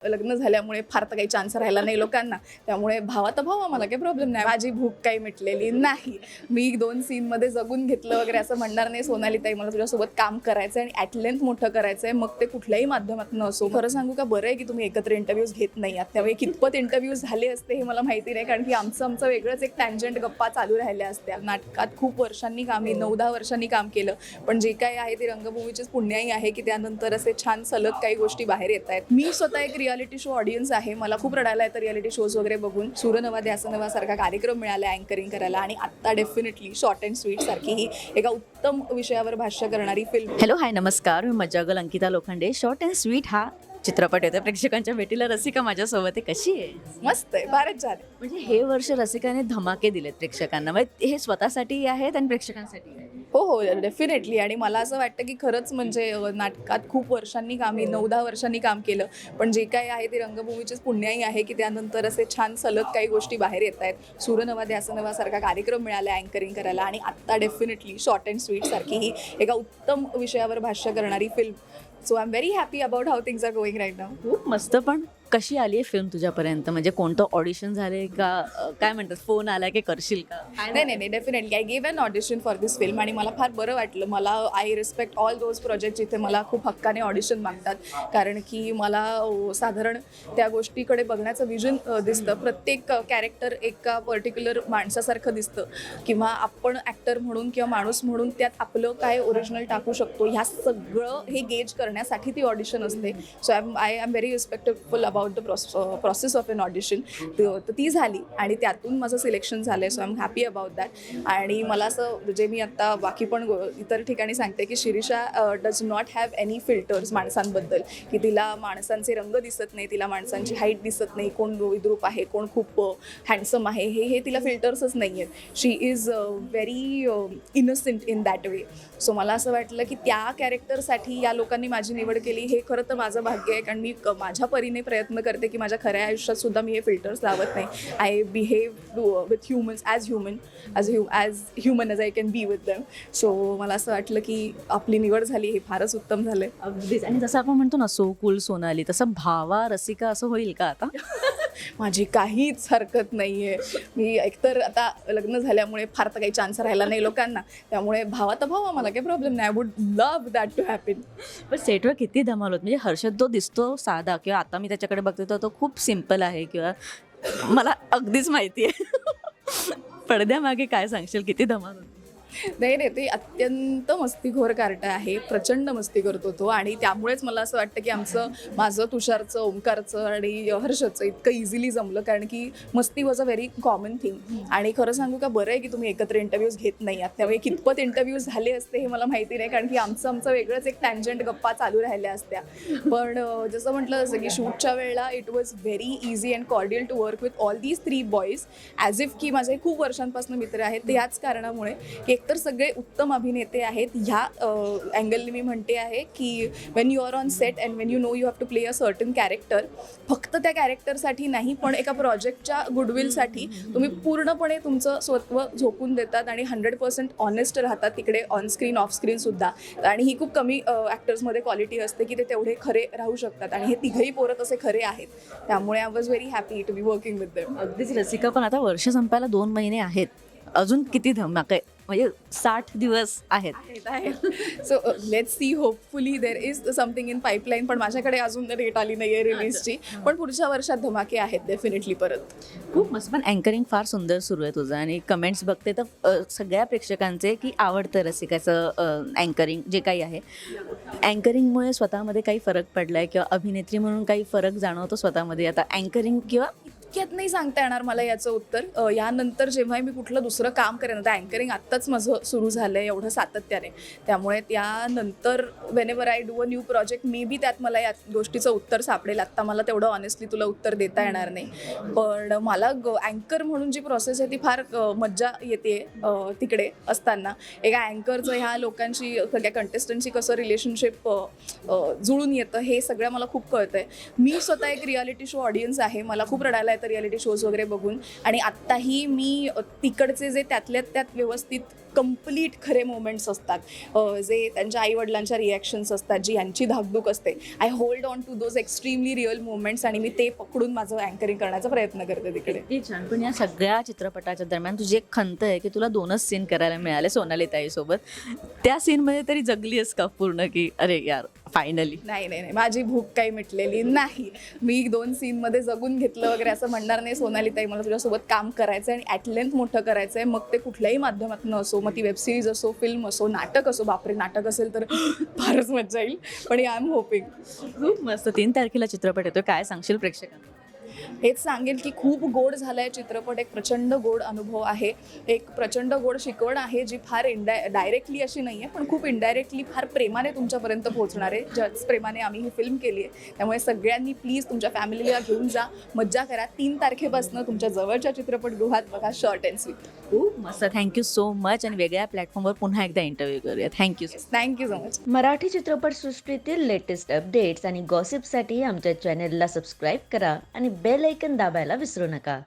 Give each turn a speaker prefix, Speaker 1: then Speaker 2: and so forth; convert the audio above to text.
Speaker 1: लग्न झाल्यामुळे फार तर काही चान्स राहिला नाही लोकांना, त्यामुळे भावाचा भाव आम्हाला काही प्रॉब्लेम नाही. माझी भूक काही मिटलेली नाही. मी 2 सीनमध्ये जगून घेतलं वगैरे असं म्हणणार नाही. सोनाली ताई, मला तुझ्यासोबत काम करायचं आहे आणि ॲट लेंथ मोठं करायचं आहे, मग ते कुठल्याही माध्यमातून असो. खरं सांगू का, बरं आहे की तुम्ही एकत्र इंटरव्ह्यूज घेत नाही आहात. त्यामुळे कितपत इंटरव्ह्यूज झाले असते हे मला माहिती नाही, कारण की आमचं वेगळंच एक टँजंट गप्पा चालू राहिल्या असत्या. नाटकात खूप वर्षांनी काम, 9-10 वर्षांनी काम केलं, पण जे काही आहे ते रंगभूमीचीच पुण्याई आहे की त्यानंतर असे छान सलग काही गोष्टी बाहेर येत आहेत. मी स्वतः एक रियालिटी शो ऑडियन्स आहे. मला खूप रडायला येतं रियालिटी शोज वगैरे बघून. सूरनवा ध्यास नवा सारखा कार्यक्रम मिळाला अँकरिंग करायला, आणि आत्ता डेफिनेटली शॉर्ट अँड स्वीट सारखी ही एका उत्तम विषयावर भाष्य करणारी फिल्म.
Speaker 2: हॅलो, हाय, नमस्कार. मी मज्जागल Ankita Lokhande. Short and sweet हा चित्रपट येतो प्रेक्षकांच्या भेटीला. रसिका माझ्यासोबत आहे. कशी आहे?
Speaker 1: मस्त आहे, फारच छान आहे.
Speaker 2: म्हणजे हे वर्ष रसिकाने धमाके दिलेत प्रेक्षकांना. म्हणजे हे स्वतःसाठी आहेत आणि प्रेक्षकांसाठी आहे.
Speaker 1: हो, डेफिनेटली. आणि मला असं वाटतं की खरंच म्हणजे नाटकात खूप वर्षांनी काम, 9-10 वर्षांनी काम केलं, पण जे काही आहे ते रंगभूमीचीच पुण्याई आहे की त्यानंतर असे छान सलग काही गोष्टी बाहेर येत आहेत. सूरनवा ध्यास नवा सारखा कार्यक्रम मिळाला अँकरिंग करायला, आणि आत्ता डेफिनेटली शॉर्ट अँड स्वीट सारखी ही एका उत्तम विषयावर भाष्य करणारी film. So I am very happy about how things are going right now.
Speaker 2: खूप मस्त. पण कशी आली आहे फिल्म तुझ्यापर्यंत? म्हणजे कोणतं ऑडिशन झाले का, काय म्हणतात, फोन आला की करशील का?
Speaker 1: नाही, definitely I give an audition for this film, आणि मला फार बरं वाटलं. मला I respect all those project जिथे मला खूप हक्काने ऑडिशन मागतात, कारण की मला साधारण त्या गोष्टीकडे बघण्याचं विजन दिसतं. प्रत्येक कॅरेक्टर एका पर्टिक्युलर माणसासारखं दिसतं, किंवा आपण ॲक्टर म्हणून किंवा माणूस म्हणून त्यात आपलं काय ओरिजिनल टाकू शकतो, ह्या सगळं हे गेज करण्यासाठी ती ऑडिशन असते. So I am very respectful about the process of an audition. तर ती झाली आणि त्यातून माझं सिलेक्शन झालं आहे. So I am happy about that. आणि मला असं, जे मी आत्ता बाकी पण इतर ठिकाणी सांगते की Shirisha does not have any filters माणसांबद्दल, की तिला माणसांचे रंग दिसत नाही, तिला माणसांची हाईट दिसत नाही, कोण विद्रूप आहे, कोण खूप हँडसम आहे, हे तिला फिल्टर्सच नाही आहेत. She is very innocent in that way. So मला असं वाटलं की त्या कॅरेक्टरसाठी या लोकांनी माझी निवड केली, हे खरं तर माझं भाग्य आहे, कारण मी माझ्या परीने प्रयत्न करते की माझ्या खऱ्या आयुष्यात सुद्धा मी हे फिल्टर्स लावत नाही. I behave with humans as human as I can be with them. So मला असं वाटलं की आपली निवड झाली, हे फारच उत्तम झालं आहे.
Speaker 2: अगदीच. आणि जसं आपण म्हणतो ना, सो कूल सोनाली, तसं भावा रसिका असं होईल का आता?
Speaker 1: माझी काहीच हरकत नाही आहे. मी एकतर आता लग्न झाल्यामुळे फार तर काही चान्स राहिला नाही लोकांना, त्यामुळे भावाचा भाव आम्हाला काही प्रॉब्लेम नाही. I would love that to happen.
Speaker 2: पण सेटवर किती धमाल होत. म्हणजे हर्षद जो दिसतो साधा, किंवा आता मी त्याच्याकडे बघते तर तो खूप सिम्पल आहे, किंवा मला अगदीच माहिती आहे. पडद्यामागे काय सांगशील, किती धमाल होती?
Speaker 1: नाही, ते अत्यंत मस्तीखोर कार्ट आहे. प्रचंड मस्ती करतो तो, आणि त्यामुळेच मला असं वाटतं की माझं तुषारचं, ओंकारचं आणि हर्षदचं इतकं इझिली जमलं, कारण की मस्ती was a very common thing. आणि खरं सांगू का, बरं आहे की तुम्ही एकत्र इंटरव्ह्यूज घेत नाही आहात. त्यामुळे कितपत इंटरव्ह्यूज झाले असते हे मला माहिती नाही, कारण की आमचं वेगळंच एक टँजंट गप्पा चालू राहिल्या असत्या. पण जसं म्हटलं जसं की शूटच्या वेळेला it was very easy and cordial to work with all these 3 boys, as if की माझे खूप वर्षांपासून मित्र आहेत. ते याच कारणामुळे की एकतर सगळे उत्तम अभिनेते आहेत. ह्या अँगलने मी म्हणते आहे की when you are on set and when you know you have to play a certain character, फक्त त्या कॅरेक्टरसाठी नाही, पण एका प्रोजेक्टच्या गुडविलसाठी तुम्ही पूर्णपणे तुमचं स्वत्व झोकून देतात आणि 100% ऑनेस्ट राहतात तिकडे, ऑनस्क्रीन ऑफस्क्रीनसुद्धा. आणि ही खूप कमी ॲक्टर्समध्ये क्वालिटी असते की ते तेवढे खरे राहू शकतात, आणि हे तिघही पोरं तसे खरे आहेत. त्यामुळे I was very happy to be working with them.
Speaker 2: अगदीच रसिका. पण आता वर्ष संपायला 2 महिने आहेत, अजून किती धमाका आहे? म्हणजे 60 दिवस आहेत.
Speaker 1: So let's see, hopefully there is something in pipeline, पण माझ्याकडे अजून डेट आली नाही आहे रिलीजची. पण पुढच्या वर्षात धमाके आहेत डेफिनेटली परत.
Speaker 2: खूप मस्त. पण अँकरिंग फार सुंदर सुरू आहे तुझं, आणि कमेंट्स बघते तर सगळ्या प्रेक्षकांचे की आवडतं रसिकाचं अँकरिंग जे काही आहे. अँकरिंगमुळे स्वतःमध्ये काही फरक पडला आहे, किंवा अभिनेत्री म्हणून काही फरक जाणवतो स्वतःमध्ये आता अँकरिंग, किंवा
Speaker 1: इतक्यात नाही सांगता येणार मला याचं उत्तर. यानंतर जेव्हा मी कुठलं दुसरं काम करेन, आता अँकरिंग आत्ताच माझं सुरू झालं आहे एवढं सातत्याने, त्यामुळे त्यानंतर whenever I do a new project, may be त्यात मला या गोष्टीचं उत्तर सापडेल. आत्ता मला तेवढं ऑनेस्टली तुला उत्तर देता येणार नाही. पण मला अँकर म्हणून जी प्रोसेस आहे ती फार मज्जा येते. तिकडे असताना एका अँकरचं ह्या लोकांशी, सगळ्या कंटेस्टंटशी कसं रिलेशनशिप जुळून येतं हे सगळं मला खूप कळतं आहे. मी स्वतः एक रियालिटी शो ऑडियन्स आहे. मला खूप रडायला आहेत रियालिटी शोज वगैरे बघून. आणि आत्ताही मी तिकडचे जे त्यातल्या त्यात व्यवस्थित कंप्लीट खरे मोमेंट्स असतात, जे त्यांच्या आईवडिलांच्या रिॲक्शन्स असतात, जी यांची धाकधूक असते, I hold on to those extremely real moments आणि मी ते पकडून माझं अँकरिंग करण्याचा प्रयत्न करते तिकडे.
Speaker 2: किती छान. पण या सगळ्या चित्रपटाच्या दरम्यान तुझी एक खंत आहे की तुला 2च सीन करायला मिळाले सोनाली ताईसोबत. त्या सीनमध्ये तरी जगलीस का पूर्ण की अरे यार फायनली?
Speaker 1: नाही नाही नाही, माझी भूक काही मिटलेली नाही. मी 2 सीनमध्ये जगून घेतलं वगैरे असं म्हणणार नाही. सोनाली ताई, मला तुझ्यासोबत काम करायचं आहे आणि ॲट लेंथ मोठं करायचं आहे, मग ते कुठल्याही माध्यमातून असो, मग ती वेबसिरीज असो, फिल्म असो, नाटक असो. बापरे, नाटक असेल तर फारच मजा येईल. पण आय एम होपिंग.
Speaker 2: खूप मस्त. 3 तारखेला चित्रपट येतो, काय सांगशील प्रेक्षकांना?
Speaker 1: हेच सांगेल की खूप गोड झाला आहे चित्रपट. एक प्रचंड गोड अनुभव आहे, एक प्रचंड गोड शिकवण आहे, जी फार डायरेक्टली अशी नाही आहे, पण खूप इनडायरेक्टली फार प्रेमाने तुमच्यापर्यंत पोहोचणार आहे. ज्याच प्रेमाने आम्ही ही फिल्म केली आहे. त्यामुळे सगळ्यांनी प्लीज तुमच्या फॅमिलीला घेऊन जा, मज्जा करा. 3 तारखेपासून तुमच्या जवळच्या चित्रपटगृहात बघा शॉर्ट अँड स्वीट.
Speaker 2: खूप मस्त. Thank you so much. आणि वेगळ्या प्लॅटफॉर्मवर पुन्हा एकदा इंटरव्ह्यू करूया. Thank you.
Speaker 1: Thank you so much.
Speaker 3: Marathi चित्रपटसृष्टीतील लेटेस्ट अपडेट्स आणि गॉसिपसाठी आमच्या चॅनेलला सबस्क्राईब करा आणि बेल ऐकन दाबायला विसरू नका.